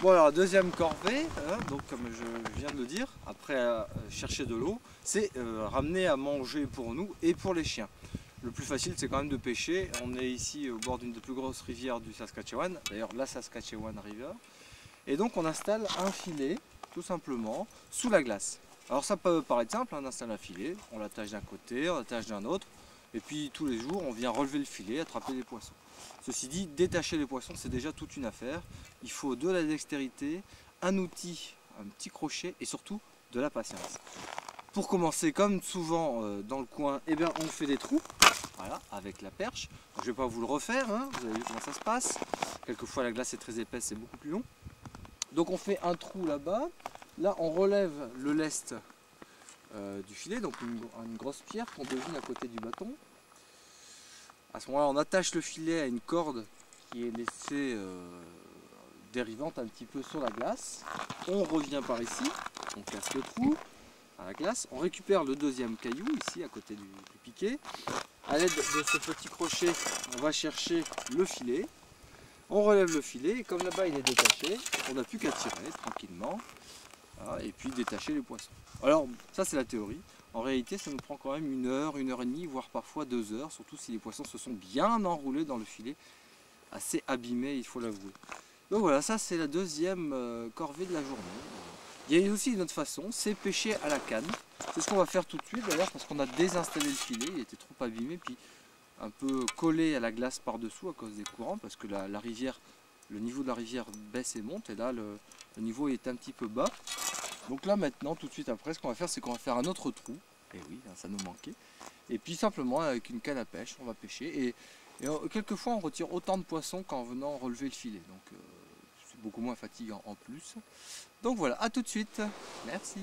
Bon alors deuxième corvée, donc comme je viens de le dire, après chercher de l'eau, c'est ramener à manger pour nous et pour les chiens. Le plus facile c'est quand même de pêcher. On est ici au bord d'une des plus grosses rivières du Saskatchewan, d'ailleurs la Saskatchewan River. Et donc on installe un filet, tout simplement, sous la glace. Alors ça peut paraître simple, on installe un filet, on l'attache d'un côté, on l'attache d'un autre, et puis tous les jours on vient relever le filet, attraper des poissons. Ceci dit, détacher les poissons c'est déjà toute une affaire. Il faut de la dextérité, un outil, un petit crochet et surtout de la patience. Pour commencer, comme souvent dans le coin, eh bien, on fait des trous, voilà, avec la perche. Je ne vais pas vous le refaire, hein, vous avez vu comment ça se passe. Quelquefois la glace est très épaisse, c'est beaucoup plus long. Donc on fait un trou là-bas. Là on relève le lest du filet, donc une grosse pierre qu'on devine à côté du bâton. À ce moment-là on attache le filet à une corde qui est laissée dérivante un petit peu sur la glace. On revient par ici, on casse le trou à la glace. On récupère le deuxième caillou ici à côté du piquet. À l'aide de ce petit crochet, on va chercher le filet. On relève le filet et comme là-bas il est détaché, on n'a plus qu'à tirer tranquillement, voilà, et puis détacher les poissons. Alors ça c'est la théorie. En réalité ça nous prend quand même 1 heure et demie, voire parfois 2 heures, surtout si les poissons se sont bien enroulés dans le filet, assez abîmés il faut l'avouer. Donc voilà, ça c'est la deuxième corvée de la journée. Il y a aussi une autre façon, c'est pêcher à la canne. C'est ce qu'on va faire tout de suite d'ailleurs parce qu'on a désinstallé le filet, il était trop abîmé, puis un peu collé à la glace par-dessous à cause des courants parce que la rivière, le niveau de la rivière baisse et monte et là le niveau est un petit peu bas. Donc là maintenant, tout de suite après, ce qu'on va faire c'est qu'on va faire un autre trou, et oui, ça nous manquait, et puis simplement avec une canne à pêche, on va pêcher et quelquefois on retire autant de poissons qu'en venant relever le filet, donc c'est beaucoup moins fatigant en plus. Donc voilà, à tout de suite, merci.